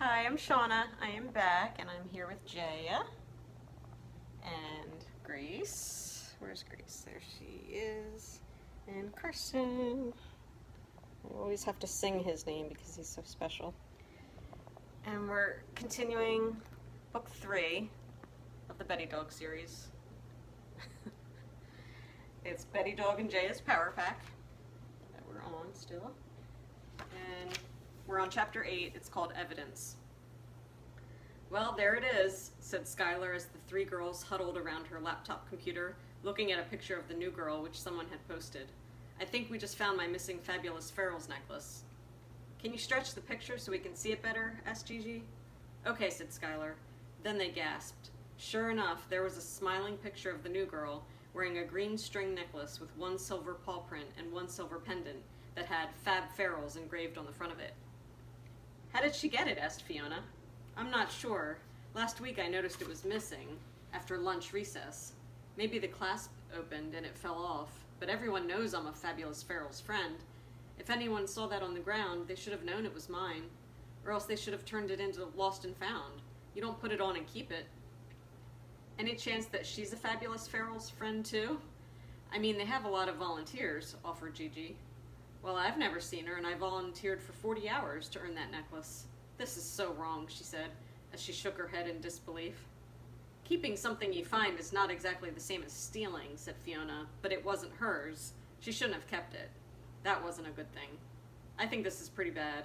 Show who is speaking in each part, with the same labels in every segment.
Speaker 1: Hi, I'm Shauna. I am back and I'm here with Jaya and Grace. Where's Grace? There she is. And Carson. I always have to sing his name because he's so special. And we're continuing book 3 of the Betty Dog series. It's Betty Dog and Jaya's Power Pack that we're on still. And we're on chapter 8. It's called Evidence. Well, there it is, said Skylar as the three girls huddled around her laptop computer, looking at a picture of the new girl which someone had posted. I think we just found my missing Fabulous Ferals necklace. Can you stretch the picture so we can see it better? Asked Gigi. Okay, said Skylar. Then they gasped. Sure enough, there was a smiling picture of the new girl wearing a green string necklace with one silver paw print and one silver pendant that had Fab Ferals engraved on the front of it. How did she get it? Asked Fiona. I'm not sure. Last week I noticed it was missing after lunch recess. Maybe the clasp opened and it fell off, but everyone knows I'm a Fabulous Ferals friend. If anyone saw that on the ground, they should have known it was mine, or else they should have turned it into Lost and Found. You don't put it on and keep it. Any chance that she's a Fabulous Ferals friend too? I mean, they have a lot of volunteers, offered Gigi. Well, I've never seen her, and I volunteered for 40 hours to earn that necklace. This is so wrong, she said, as she shook her head in disbelief. Keeping something you find is not exactly the same as stealing, said Fiona, but it wasn't hers. She shouldn't have kept it. That wasn't a good thing. I think this is pretty bad.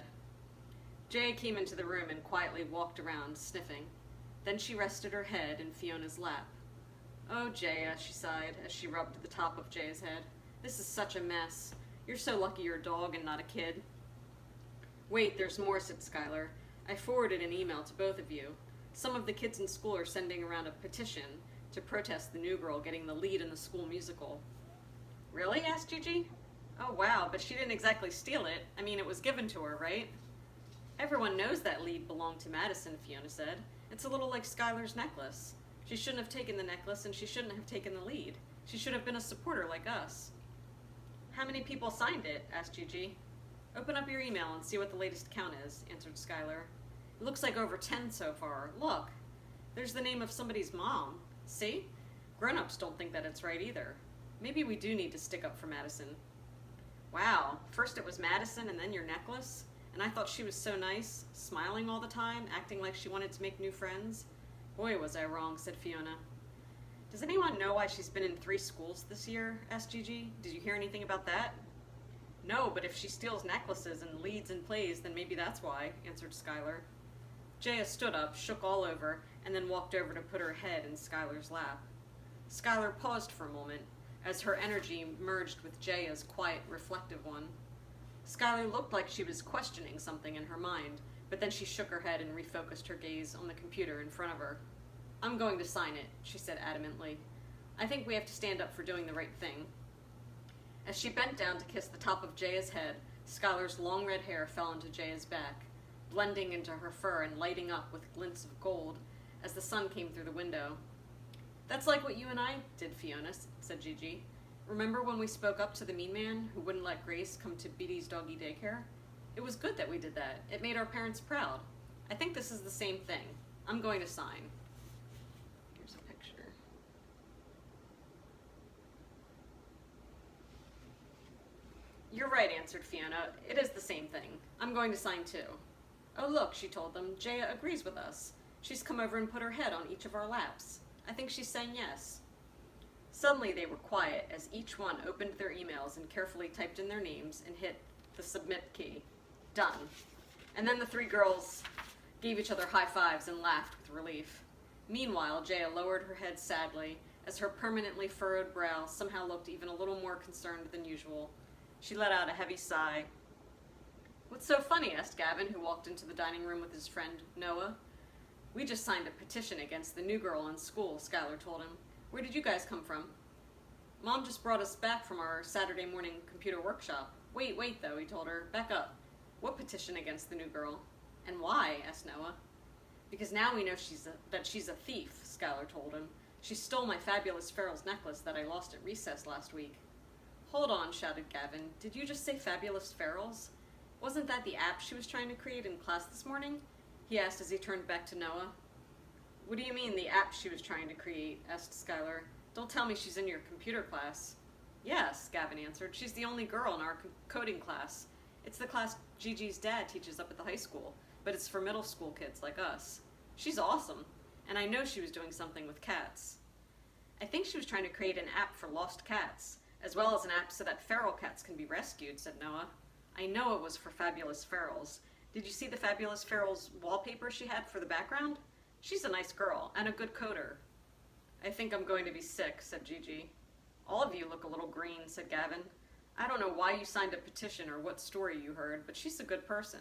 Speaker 1: Jaya came into the room and quietly walked around, sniffing. Then she rested her head in Fiona's lap. Oh, Jaya, she sighed as she rubbed the top of Jaya's head. This is such a mess. You're so lucky you're a dog and not a kid. Wait, there's more, said Skylar. I forwarded an email to both of you. Some of the kids in school are sending around a petition to protest the new girl getting the lead in the school musical. Really? Asked Gigi. Oh, wow, but she didn't exactly steal it. I mean, it was given to her, right? Everyone knows that lead belonged to Madison, Fiona said. It's a little like Skylar's necklace. She shouldn't have taken the necklace and she shouldn't have taken the lead. She should have been a supporter like us. How many people signed it? Asked Gigi. Open up your email and see what the latest count is, answered Skylar. It looks like over 10 so far. Look, there's the name of somebody's mom. See? Grown-ups don't think that it's right either. Maybe we do need to stick up for Madison. Wow, first it was Madison and then your necklace? And I thought she was so nice, smiling all the time, acting like she wanted to make new friends. Boy, was I wrong, said Fiona. Does anyone know why she's been in 3 schools this year? Asked Gigi. Did you hear anything about that? No, but if she steals necklaces and leads and plays, then maybe that's why, answered Skylar. Jaya stood up, shook all over, and then walked over to put her head in Skylar's lap. Skylar paused for a moment, as her energy merged with Jaya's quiet, reflective one. Skylar looked like she was questioning something in her mind, but then she shook her head and refocused her gaze on the computer in front of her. I'm going to sign it, she said adamantly. I think we have to stand up for doing the right thing. As she bent down to kiss the top of Jaya's head, Skylar's long red hair fell into Jaya's back, blending into her fur and lighting up with glints of gold as the sun came through the window. That's like what you and I did, Fiona, said Gigi. Remember when we spoke up to the mean man who wouldn't let Grace come to Beatty's doggy daycare? It was good that we did that. It made our parents proud. I think this is the same thing. I'm going to sign. Here's a picture. You're right, answered Fiona. It is the same thing. I'm going to sign too. Oh, look, she told them. Jaya agrees with us. She's come over and put her head on each of our laps. I think she's saying yes. Suddenly they were quiet as each one opened their emails and carefully typed in their names and hit the submit key. Done. And then the 3 girls gave each other high fives and laughed with relief. Meanwhile, Jaya lowered her head sadly as her permanently furrowed brow somehow looked even a little more concerned than usual. She let out a heavy sigh. What's so funny? Asked Gavin, who walked into the dining room with his friend, Noah. We just signed a petition against the new girl in school, Skylar told him. Where did you guys come from? Mom just brought us back from our Saturday morning computer workshop. Wait, though, he told her. Back up. What petition against the new girl? And why? Asked Noah. Because now we know that she's a thief, Skylar told him. She stole my Fabulous Ferals necklace that I lost at recess last week. Hold on, shouted Gavin. Did you just say Fabulous Ferals? Wasn't that the app she was trying to create in class this morning? he asked as he turned back to Noah. What do you mean, the app she was trying to create? Asked Skylar. Don't tell me she's in your computer class. Yes, Gavin answered. She's the only girl in our coding class. It's the class Gigi's dad teaches up at the high school, but it's for middle school kids like us. She's awesome, and I know she was doing something with cats. I think she was trying to create an app for lost cats, as well as an app so that feral cats can be rescued, said Noah. I know it was for Fabulous Ferals. Did you see the Fabulous Ferals wallpaper she had for the background? She's a nice girl, and a good coder. I think I'm going to be sick, said Gigi. All of you look a little green, said Gavin. I don't know why you signed a petition or what story you heard, but she's a good person.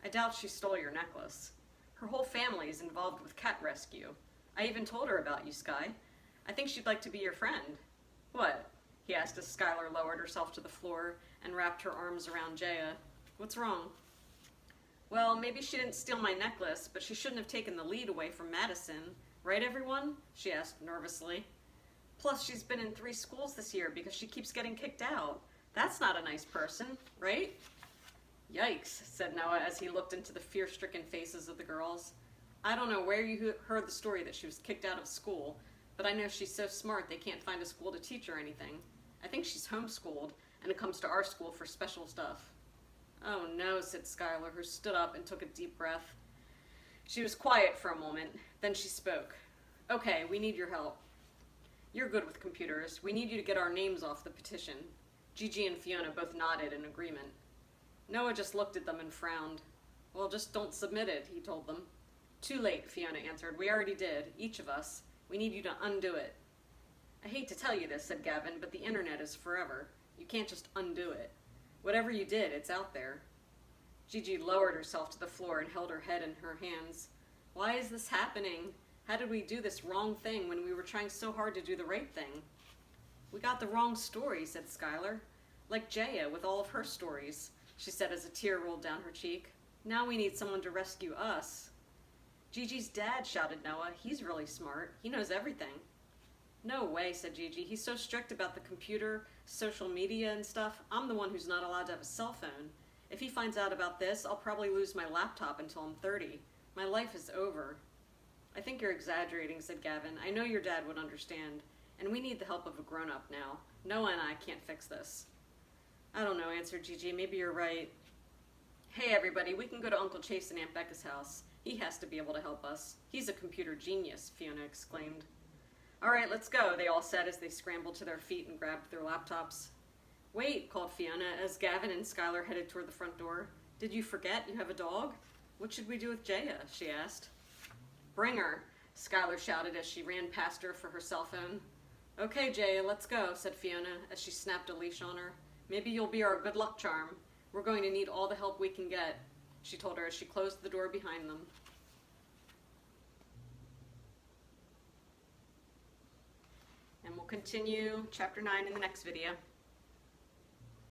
Speaker 1: I doubt she stole your necklace. Her whole family is involved with cat rescue. I even told her about you, Sky. I think she'd like to be your friend. What? He asked as Skylar lowered herself to the floor and wrapped her arms around Jaya. What's wrong? Well, maybe she didn't steal my necklace, but she shouldn't have taken the lead away from Madison. Right, everyone? She asked nervously. Plus, she's been in 3 schools this year because she keeps getting kicked out. That's not a nice person, right? Yikes, said Noah as he looked into the fear-stricken faces of the girls. I don't know where you heard the story that she was kicked out of school, but I know she's so smart they can't find a school to teach her anything. I think she's homeschooled, and it comes to our school for special stuff. Oh no, said Skylar, who stood up and took a deep breath. She was quiet for a moment, then she spoke. Okay, we need your help. You're good with computers. We need you to get our names off the petition. Gigi and Fiona both nodded in agreement. Noah just looked at them and frowned. Well, just don't submit it, he told them. Too late, Fiona answered. We already did, each of us. We need you to undo it. I hate to tell you this, said Gavin, but the internet is forever. You can't just undo it. Whatever you did, it's out there. Gigi lowered herself to the floor and held her head in her hands. Why is this happening? How did we do this wrong thing when we were trying so hard to do the right thing? We got the wrong story, said Skylar. Like Jaya with all of her stories, she said as a tear rolled down her cheek. Now we need someone to rescue us. Gigi's dad, shouted Noah. He's really smart. He knows everything. No way, said Gigi. He's so strict about the computer, social media and stuff. I'm the one who's not allowed to have a cell phone. If he finds out about this, I'll probably lose my laptop until I'm 30. My life is over. I think you're exaggerating, said Gavin. I know your dad would understand, and we need the help of a grown-up now. Noah and I can't fix this. I don't know, answered Gigi. Maybe you're right. Hey, everybody, we can go to Uncle Chase and Aunt Becca's house. He has to be able to help us. He's a computer genius, Fiona exclaimed. All right, let's go, they all said as they scrambled to their feet and grabbed their laptops. Wait, called Fiona as Gavin and Skylar headed toward the front door. Did you forget you have a dog? What should we do with Jaya? She asked. Bring her, Skylar shouted as she ran past her for her cell phone. Okay, Jaya, let's go, said Fiona as she snapped a leash on her. Maybe you'll be our good luck charm. We're going to need all the help we can get, she told her as she closed the door behind them. And we'll continue chapter 9 in the next video.